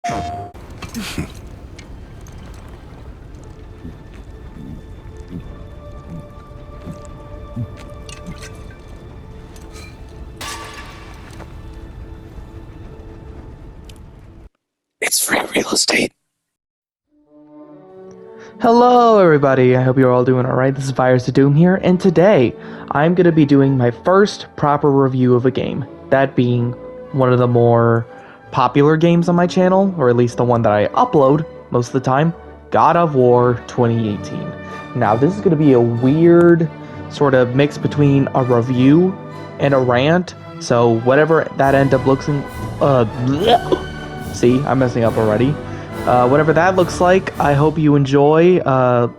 It's free real estate. Hello everybody, I hope you're all doing alright. This is Virus of Doom here, and today I'm going to be doing my first proper review of a game. That being one of the more popular games on my channel, or at least the one that I upload most of the time, God of War 2018. Now this is going to be a weird sort of mix between a review and a rant, so whatever that end up looks in, see, I'm messing up already. Whatever that looks like, I hope you enjoy.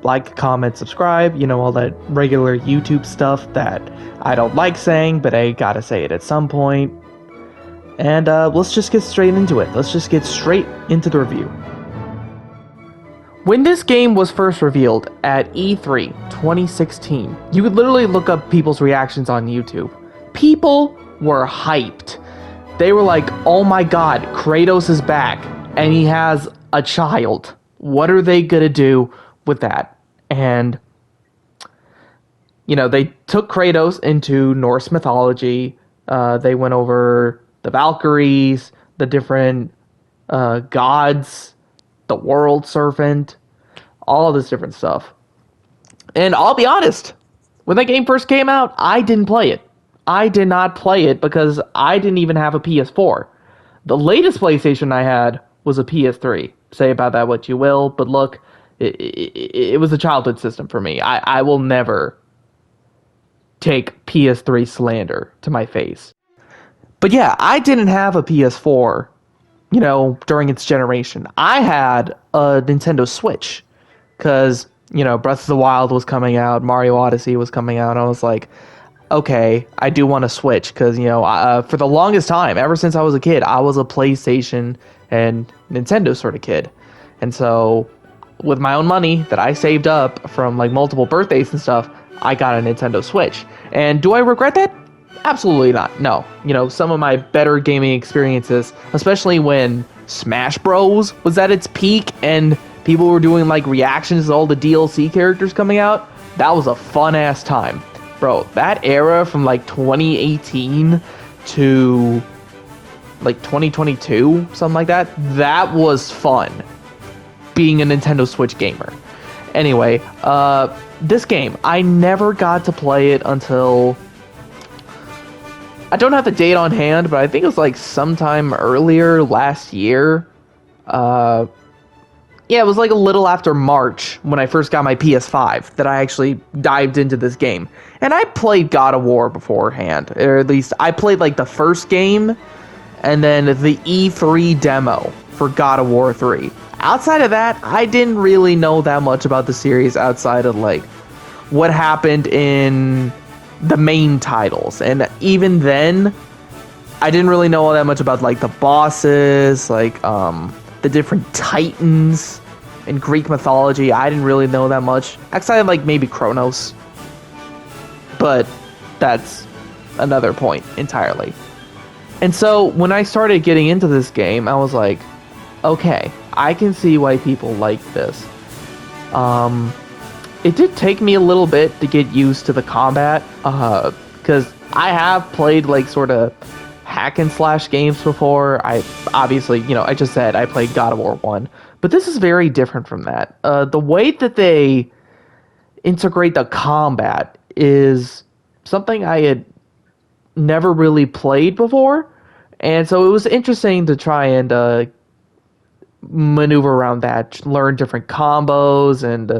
Like, comment, subscribe, you know, all that regular YouTube stuff that I don't like saying, but I gotta say it at some point. And let's just get straight into it. Let's just get straight into the review. When this game was first revealed at E3 2016, you could literally look up people's reactions on YouTube. People were hyped. They were like, oh my god, Kratos is back, and he has a child. What are they gonna do with that? And, you know, they took Kratos into Norse mythology. They went over the Valkyries, the different gods, the world serpent, all this different stuff. And I'll be honest, when that game first came out, I didn't play it. I did not play it because I didn't even have a PS4. The latest PlayStation I had was a PS3. Say about that what you will, but look, it was a childhood system for me. I will never take PS3 slander to my face. But yeah, I didn't have a PS4, you know, during its generation. I had a Nintendo Switch, because, you know, Breath of the Wild was coming out, Mario Odyssey was coming out, and I was like, okay, I do want to Switch, because, you know, for the longest time, ever since I was a kid, I was a PlayStation and Nintendo sort of kid. And so, with my own money that I saved up from, like, multiple birthdays and stuff, I got a Nintendo Switch. And do I regret that? Absolutely not. No. You know, some of my better gaming experiences, especially when Smash Bros. Was at its peak and people were doing, like, reactions to all the DLC characters coming out, that was a fun-ass time. Bro, that era from, like, 2018 to, like, 2022, something like that, that was fun, being a Nintendo Switch gamer. Anyway, this game, I never got to play it until, I don't have the date on hand, but I think it was, like, sometime earlier last year. Yeah, it was like a little after March when I first got my PS5 that I actually dived into this game. And I played God of War beforehand, or at least I played like the first game and then the E3 demo for God of War 3. Outside of that, I didn't really know that much about the series outside of like what happened in the main titles. And even then, I didn't really know all that much about like the bosses, like the different titans in Greek mythology. I didn't really know that much. Outside of like maybe Kronos. But that's another point entirely. And so when I started getting into this game, I was like, okay, I can see why people like this. It did take me a little bit to get used to the combat, because I have played like sort of hack and slash games before. I obviously, you know, I just said I played God of War 1, but this is very different from that. The way that they integrate the combat is something I had never really played before, and so it was interesting to try and maneuver around that, learn different combos, and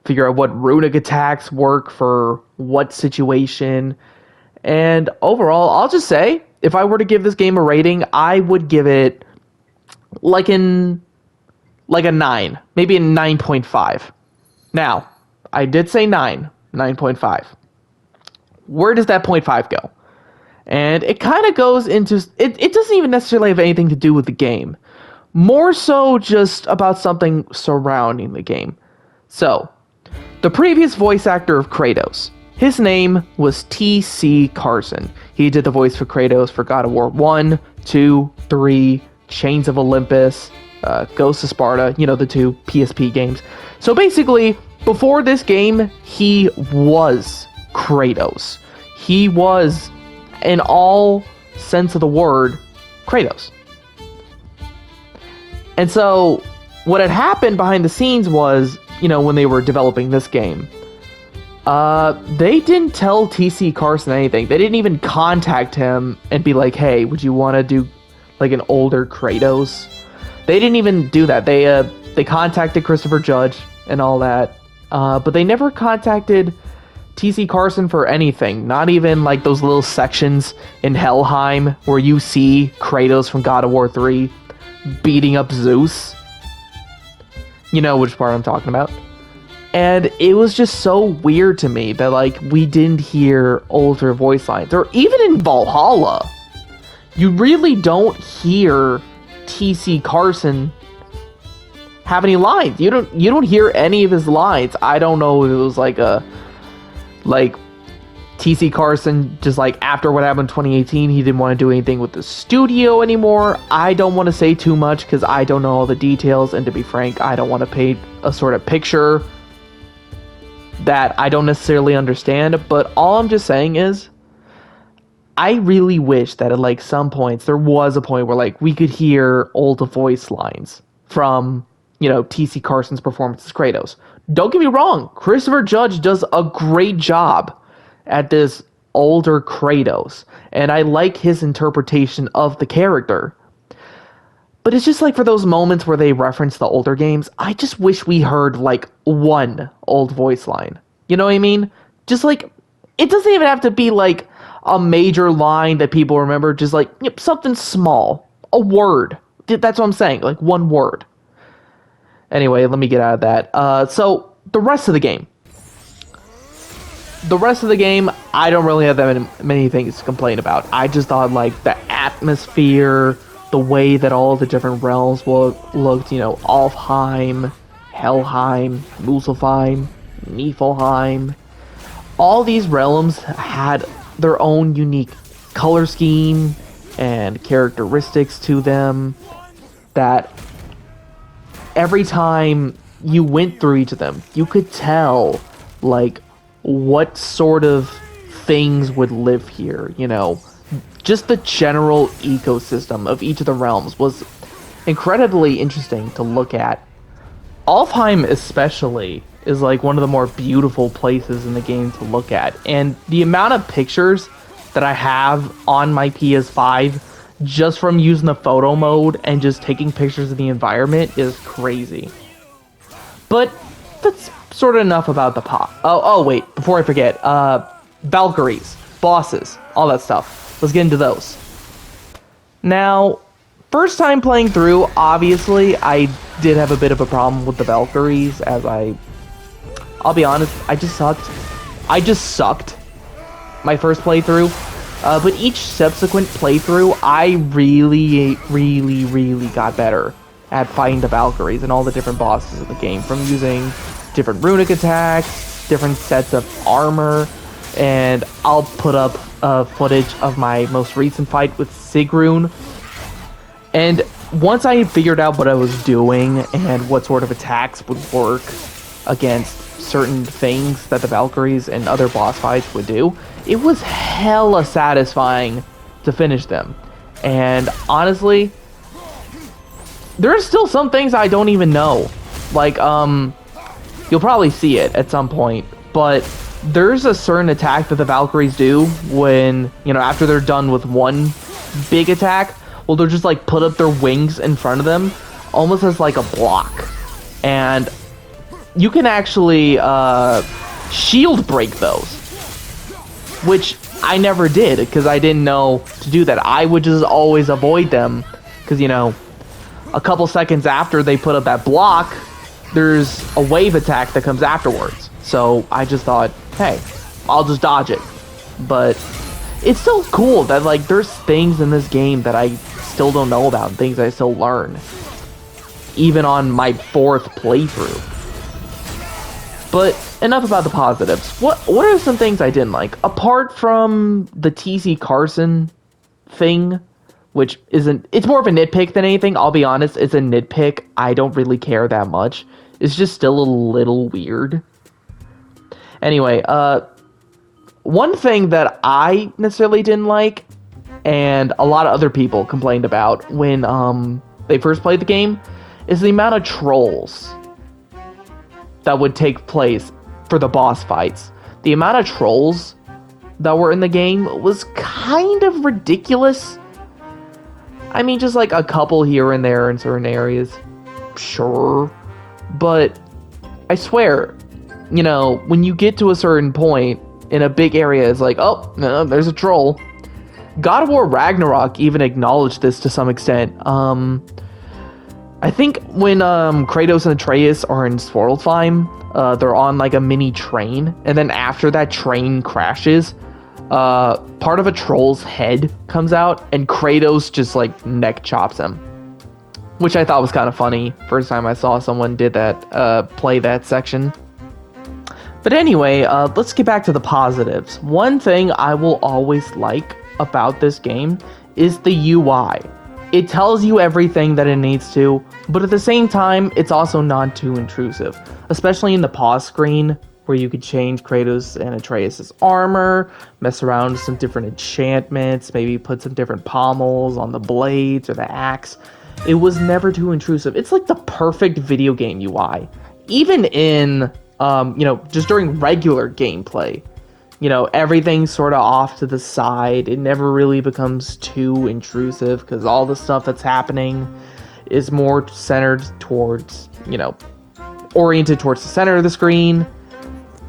figure out what runic attacks work for what situation. And overall, I'll just say, if I were to give this game a rating, I would give it like a 9, maybe a 9.5. Now, I did say 9.5. Where does that 0.5 go? And it kind of goes into, it doesn't even necessarily have anything to do with the game. More so just about something surrounding the game. So, the previous voice actor of Kratos, his name was T.C. Carson. He did the voice for Kratos for God of War 1, 2, 3, Chains of Olympus, Ghost of Sparta, the two PSP games. So basically, before this game, he was Kratos. He was, in all sense of the word, Kratos. And so, what had happened behind the scenes was, when they were developing this game, they didn't tell TC Carson anything. They didn't even contact him and be like, hey, would you want to do, like, an older Kratos? They didn't even do that. They contacted Christopher Judge and all that, but they never contacted TC Carson for anything. Not even, like, those little sections in Helheim where you see Kratos from God of War 3 beating up Zeus. You know which part I'm talking about. And it was just so weird to me that, like, we didn't hear older voice lines. Or even in Valhalla, you really don't hear TC Carson have any lines. You don't hear any of his lines. I don't know if it was like TC Carson, just like after what happened in 2018, he didn't want to do anything with the studio anymore. I don't want to say too much because I don't know all the details, and to be frank, I don't want to paint a sort of picture that I don't necessarily understand. But all I'm just saying is, I really wish that at like some points there was a point where like we could hear old voice lines from, TC Carson's performance as Kratos. Don't get me wrong, Christopher Judge does a great job at this older Kratos, and I like his interpretation of the character. But it's just like for those moments where they reference the older games, I just wish we heard like one old voice line. You know what I mean? Just like, it doesn't even have to be like a major line that people remember, just like something small, a word. That's what I'm saying, like one word. Anyway, let me get out of that. So the rest of the game, I don't really have that many things to complain about. I just thought like the atmosphere, the way that all the different realms looked, Alfheim, Helheim, Muspelheim, Niflheim, all these realms had their own unique color scheme and characteristics to them that every time you went through each of them, you could tell like what sort of things would live here. Just the general ecosystem of each of the realms was incredibly interesting to look at. Alfheim especially is like one of the more beautiful places in the game to look at, and the amount of pictures that I have on my PS5 just from using the photo mode and just taking pictures of the environment is crazy. But that's sort of enough about the pop. Oh wait, before I forget, Valkyries, bosses, all that stuff. Let's get into those. Now, first time playing through, obviously, I did have a bit of a problem with the Valkyries, as I'll be honest, I just sucked my first playthrough. But each subsequent playthrough, I really, really, really got better at fighting the Valkyries and all the different bosses of the game, from using different runic attacks, different sets of armor, and I'll put up footage of my most recent fight with Sigrun. And once I figured out what I was doing and what sort of attacks would work against certain things that the Valkyries and other boss fights would do, it was hella satisfying to finish them. And honestly, there are still some things I don't even know. Like, you'll probably see it at some point, but there's a certain attack that the Valkyries do when, after they're done with one big attack, well, they'll just like put up their wings in front of them, almost as like a block. And you can actually shield break those, which I never did because I didn't know to do that. I would just always avoid them because, a couple seconds after they put up that block, there's a wave attack that comes afterwards. So I just thought, hey, I'll just dodge it. But it's still cool that like there's things in this game that I still don't know about, and things I still learn, even on my 4th playthrough. But enough about the positives. What are some things I didn't like? Apart from the TC Carson thing which isn't, it's more of a nitpick than anything. I'll be honest, it's a nitpick. I don't really care that much. It's just still a little weird. Anyway, one thing that I necessarily didn't like, and a lot of other people complained about when they first played the game, is the amount of trolls that would take place for the boss fights. The amount of trolls that were in the game was kind of ridiculous. I mean, just like a couple here and there in certain areas, sure. But I swear, you know, when you get to a certain point in a big area, it's like, oh, no, there's a troll. God of War Ragnarok even acknowledged this to some extent. I think when Kratos and Atreus are in Svartalfheim, they're on like a mini train, and then after that train crashes, part of a troll's head comes out, and Kratos just like neck chops him, which I thought was kind of funny. First time I saw someone did that, play that section. But anyway, let's get back to the positives. One thing I will always like about this game is the UI. It tells you everything that it needs to, but at the same time, it's also not too intrusive, especially in the pause screen, where you could change Kratos and Atreus' armor, mess around with some different enchantments, maybe put some different pommels on the blades or the axe. It was never too intrusive. It's like the perfect video game UI. Even in, just during regular gameplay, everything's sort of off to the side. It never really becomes too intrusive because all the stuff that's happening is more centered towards, oriented towards the center of the screen.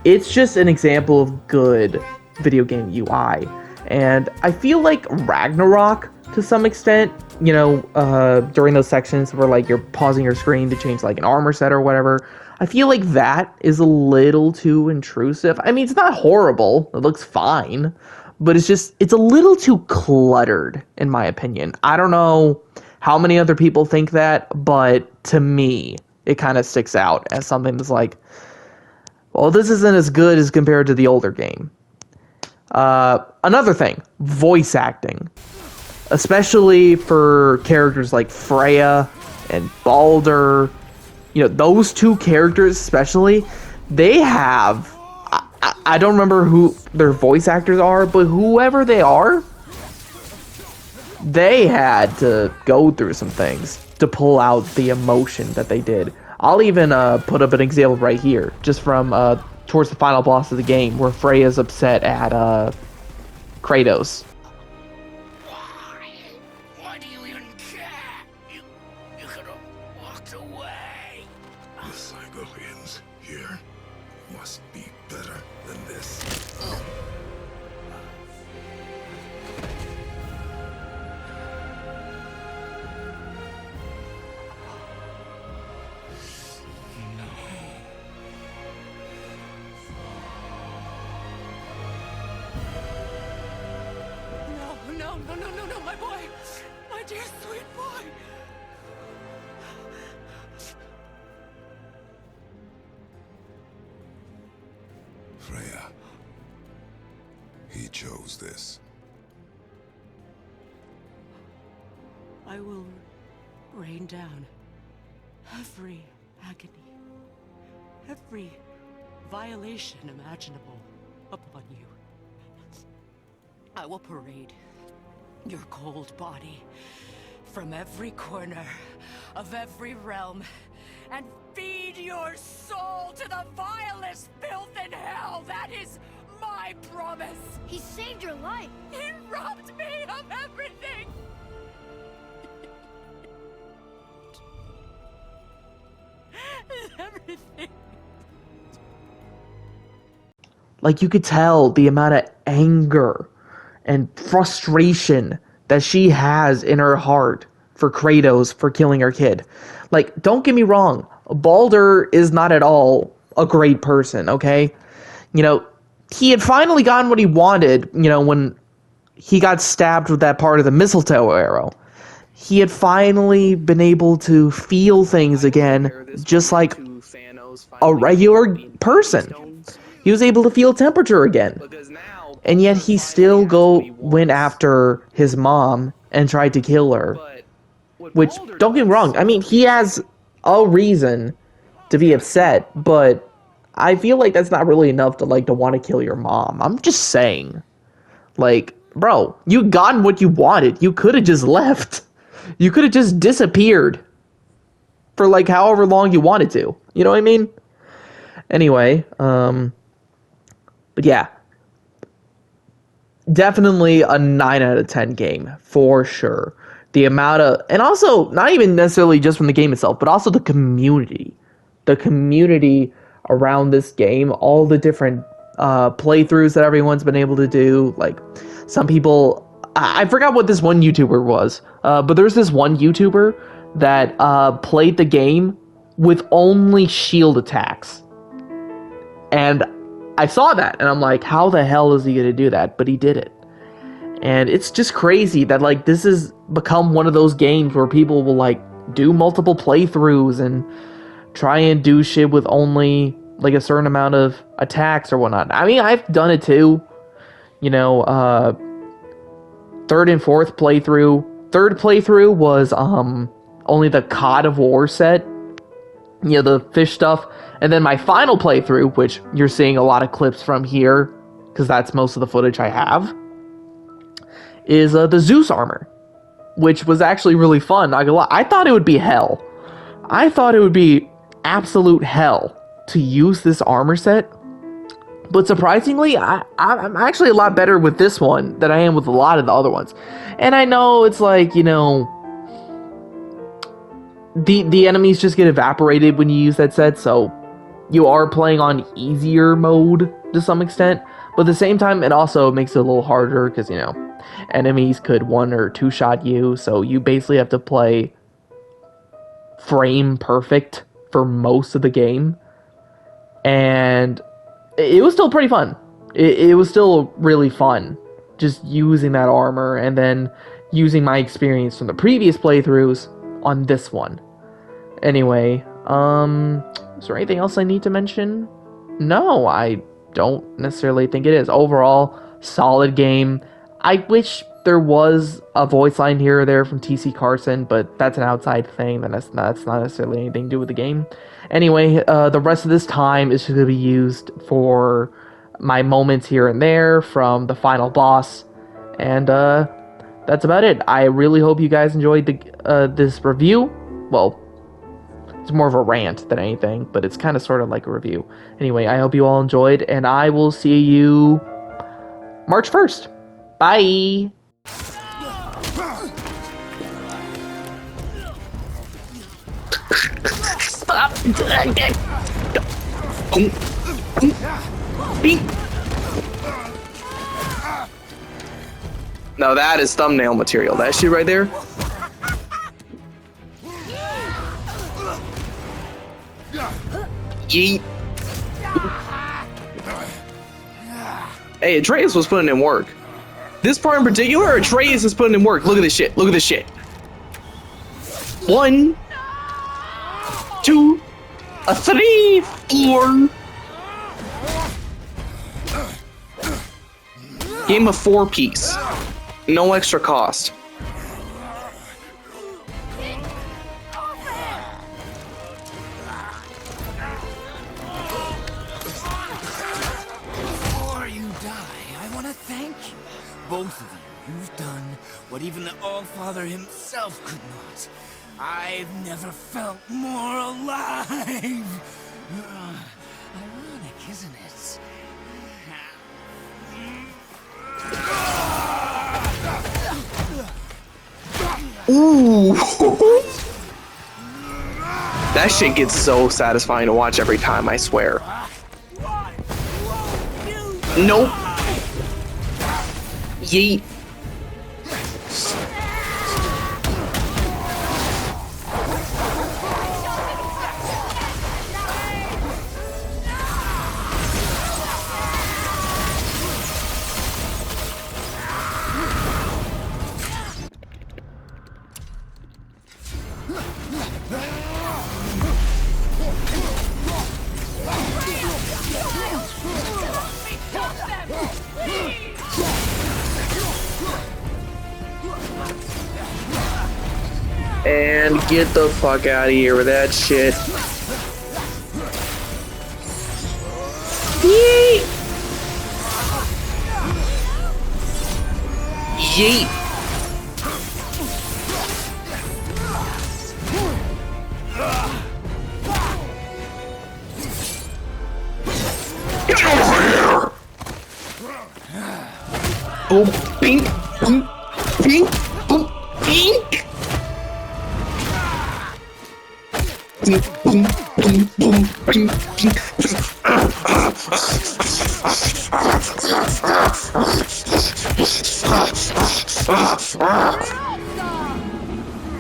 It's just an example of good video game UI. And I feel like Ragnarok, to some extent, during those sections where like you're pausing your screen to change like an armor set or whatever, I feel like that is a little too intrusive. I mean, it's not horrible. It looks fine. But it's a little too cluttered, in my opinion. I don't know how many other people think that, but to me, it kind of sticks out as something that's like, well, this isn't as good as compared to the older game. Another thing, voice acting. Especially for characters like Freya and Baldur. Those two characters especially, they have... I don't remember who their voice actors are, but whoever they are, they had to go through some things to pull out the emotion that they did. I'll even put up an example right here, just from towards the final boss of the game, where Freya's upset at Kratos. Why do you even care? You could have walked away. The Cygolians here must be better than this. No, my boy! My dear sweet boy! Freya. He chose this. I will rain down every agony, every violation imaginable upon you. I will parade your cold body from every corner of every realm and feed your soul to the vilest filth in hell. That is my promise. He saved your life. He robbed me of everything. Everything. Like, you could tell the amount of anger and frustration that she has in her heart for Kratos for killing her kid. Like, don't get me wrong, Baldur is not at all a great person, okay? He had finally gotten what he wanted, when he got stabbed with that part of the mistletoe arrow. He had finally been able to feel things again, just like a regular person. He was able to feel temperature again. And yet he still went after his mom and tried to kill her. But what Which, Baldur don't get me does- wrong, I mean, he has a reason to be upset, but I feel like that's not really enough to, like, to want to kill your mom. I'm just saying. Like, bro, you gotten what you wanted. You could have just left. You could have just disappeared for, like, however long you wanted to. You know what I mean? Anyway, but yeah. Definitely a 9 out of 10 game, for sure. The amount of, and also, not even necessarily just from the game itself, but also the community. The community around this game, all the different playthroughs that everyone's been able to do. Like, some people, I forgot what this one YouTuber was, but there's this one YouTuber that played the game with only shield attacks. And I saw that, and I'm like, how the hell is he going to do that? But he did it. And it's just crazy that, like, this has become one of those games where people will, like, do multiple playthroughs and try and do shit with only, like, a certain amount of attacks or whatnot. I mean, I've done it too. You know, third and fourth playthrough. Third playthrough was only the God of War set. You know, the fish stuff. And then my final playthrough, which you're seeing a lot of clips from here, because that's most of the footage I have, is the Zeus armor, which was actually really fun. Not gonna lie. I thought it would be hell. I thought it would be absolute hell to use this armor set. But surprisingly, I'm actually a lot better with this one than I am with a lot of the other ones. And I know it's like, you know, the enemies just get evaporated when you use that set, so you are playing on easier mode to some extent. But at the same time, it also makes it a little harder because, you know, enemies could 1 or 2 shot you, so you basically have to play frame perfect for most of the game. And it was still pretty fun. It was still really fun just using that armor and then using my experience from the previous playthroughs on this one. Anyway, is there anything else I need to mention? No, I don't necessarily think it is. Overall, solid game. I wish there was a voice line here or there from TC Carson, but that's an outside thing. That's not necessarily anything to do with the game. Anyway, the rest of this time is just going to be used for my moments here and there from the final boss. And that's about it. I really hope you guys enjoyed this review. Well, it's more of a rant than anything, but it's kind of sort of like a review. Anyway, I hope you all enjoyed, and I will see you March 1st. Bye! Stop! Now that is thumbnail material. That shit right there. Yeet. Hey, Atreus was putting in work. This part in particular, Atreus is putting in work. Look at this shit. Look at this shit. 1, 2, 3, 4. Game of 4-piece. No extra cost. Before you die, I want to thank you. Both of you. You've done what even the All-Father himself could not. I've never felt more alive. Ironic, isn't it? Ooh. That shit gets so satisfying to watch every time, I swear. Nope. Yeet. And get the fuck out of here with that shit. Yeet! Yeet! Get over here! Boom, pink, boom, pink, boom, pink! Boom, boom, boom, pink, pink.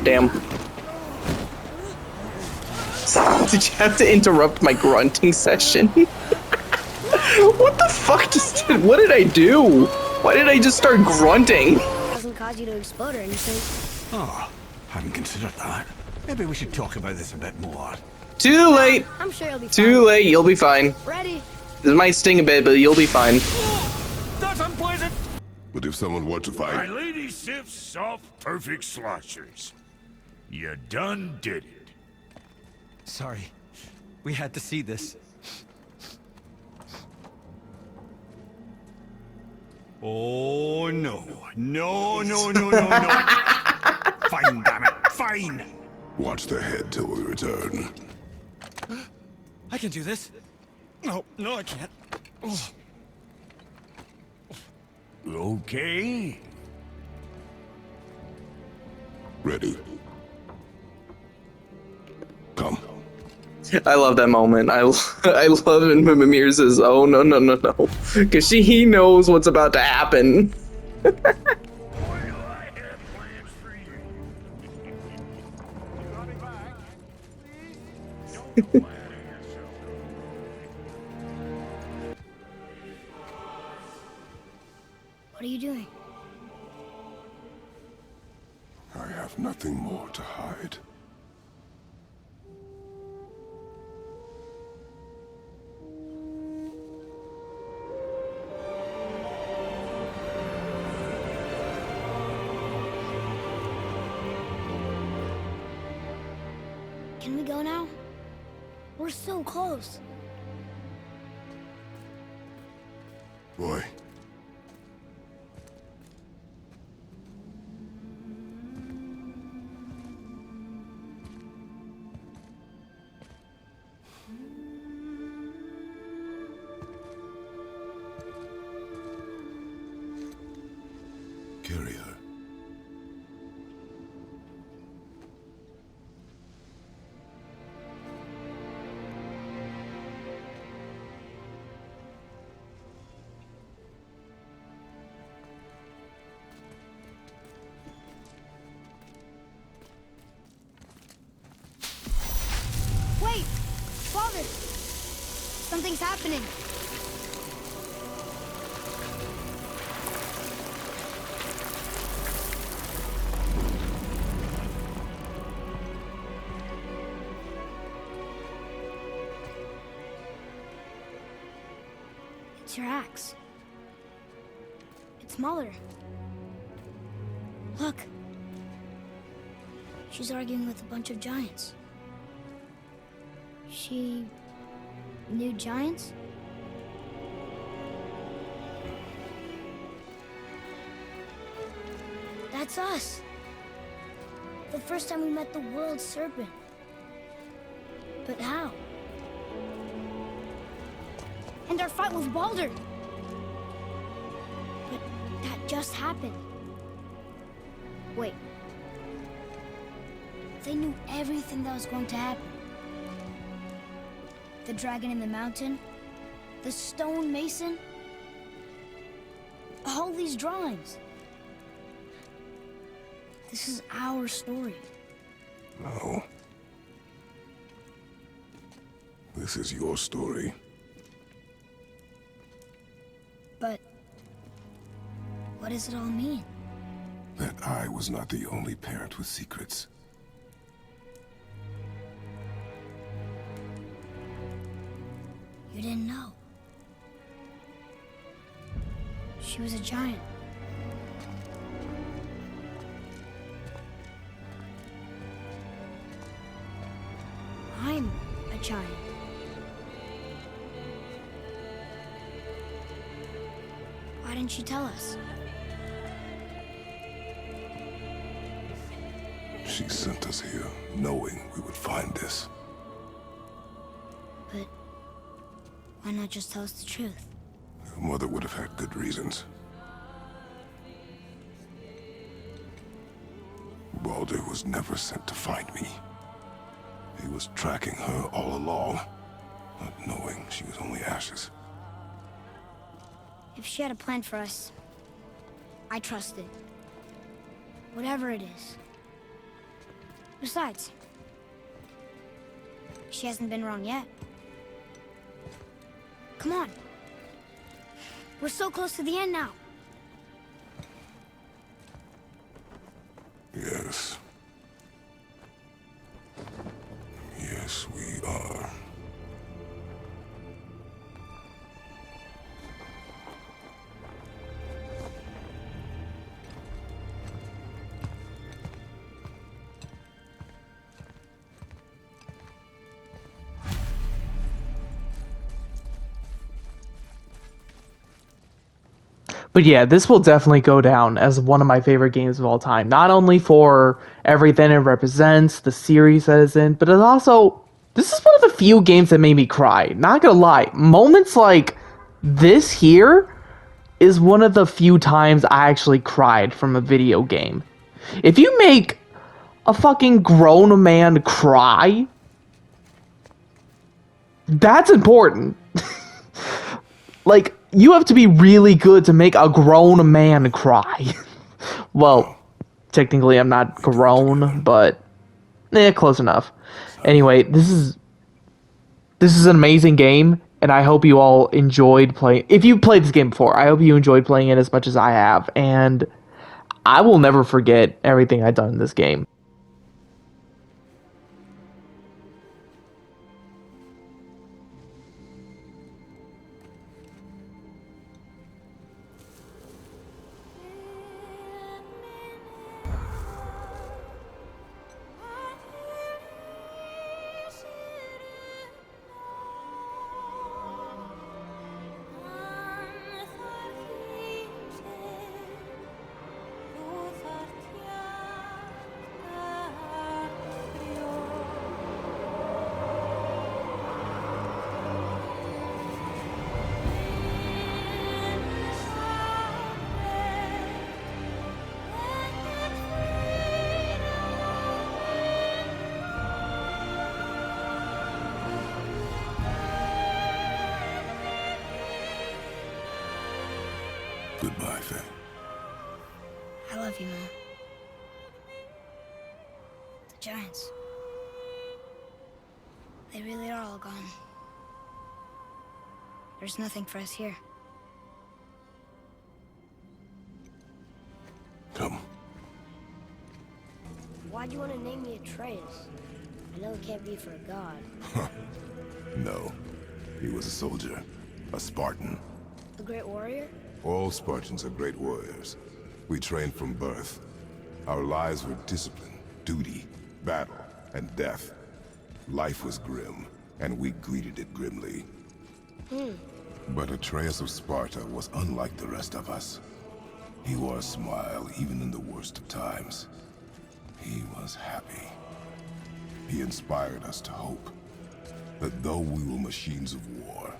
Damn. Did you have to interrupt my grunting session? What the fuck just did? What did I do? Why did I just start grunting? Doesn't cause you to explode or anything. Oh, hadn't considered that. Maybe we should talk about this a bit more. Too late. I'm sure you'll be fine. Too late. You'll be fine. Ready? This might sting a bit, but you'll be fine. That's unpleasant! But if someone were to My fight, lady sips soft, perfect sloshers. You done did it. Sorry, we had to see this. Oh no. No, no, no, no, no. Fine, damn it, fine. watch the head till we return. I can do this. No, no, I can't. Oh. Okay. Ready. Come. I love that moment. I love when Mimir says, "Oh no no no no," because he knows what's about to happen. Boy, do I have plans for you. You got it back. Please don't flatter yourself. What are you doing? I have nothing more to hide. Can we go now? We're so close. Boy. Carry her. Wait! Father! Something's happening. It's your axe. It's smaller. Look. She's arguing with a bunch of giants. She knew giants? That's us. The first time we met the world serpent. But how? And our fight with Baldur. But that just happened. Wait. They knew everything that was going to happen. The dragon in the mountain, the stone mason, all these drawings. This is our story. No. This is your story. But what does it all mean? That I was not the only parent with secrets. You didn't know. She was a giant. trying. Why didn't you tell us? She sent us here knowing we would find this. But why not just tell us the truth? Your mother would have had good reasons. Baldur was never sent to find me. He was tracking her all along, not knowing she was only ashes. If she had a plan for us, I trust it. Whatever it is. Besides, she hasn't been wrong yet. Come on. We're so close to the end now. Yes. Yes, we are. But yeah, this will definitely go down as one of my favorite games of all time. Not only for everything it represents, the series that it's in, but it also, this is one of the few games that made me cry. Not gonna lie, moments like this here is one of the few times I actually cried from a video game. If you make a fucking grown man cry, that's important. Like, you have to be really good to make a grown man cry. Well, technically I'm not grown, but close enough. Anyway, this is an amazing game, and I hope you all enjoyed playing. If you played this game before, I hope you enjoyed playing it as much as I have, and I will never forget everything I've done in this game. Goodbye, Faye. I love you, Mom. The giants. They really are all gone. There's nothing for us here. Come. Why'd you want to name me Atreus? I know it can't be for a god. No. He was a soldier. A Spartan. A great warrior? All Spartans are great warriors. We trained from birth. Our lives were discipline, duty, battle, and death. Life was grim, and we greeted it grimly. But Atreus of Sparta was unlike the rest of us. He wore a smile even in the worst of times. He was happy. He inspired us to hope that though we were machines of war,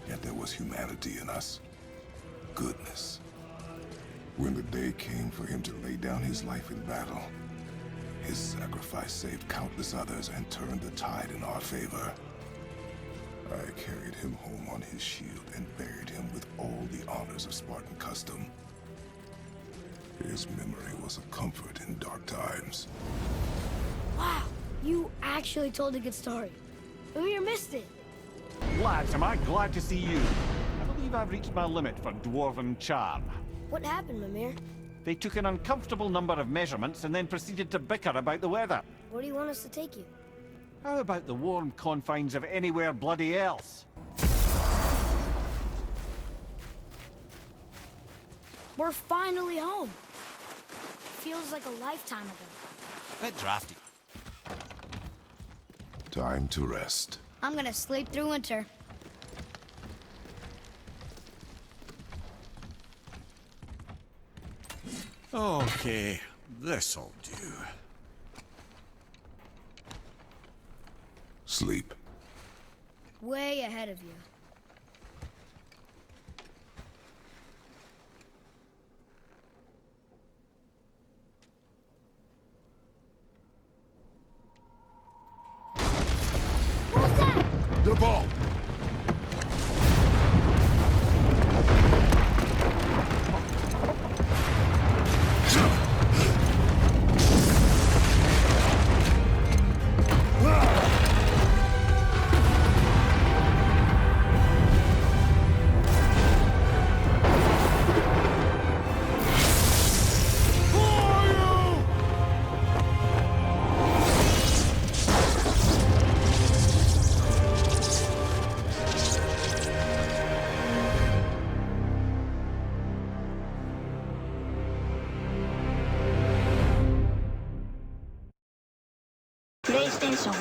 yet there was humanity in us. Goodness. When the day came for him to lay down his life in battle, his sacrifice saved countless others and turned the tide in our favor. I carried him home on his shield and buried him with all the honors of Spartan custom. His memory was a comfort in dark times. Wow, you actually told a good story. Amir missed it. Lads, am I glad to see you. I believe I've reached my limit for dwarven charm. What happened, Mimir? They took an uncomfortable number of measurements and then proceeded to bicker about the weather. Where do you want us to take you? How about the warm confines of anywhere bloody else? We're finally home. Feels like a lifetime ago. Bit drafty. Time to rest. I'm gonna sleep through winter. Okay, this'll do. Sleep. Way ahead of you. What's that? The ball! PlayStation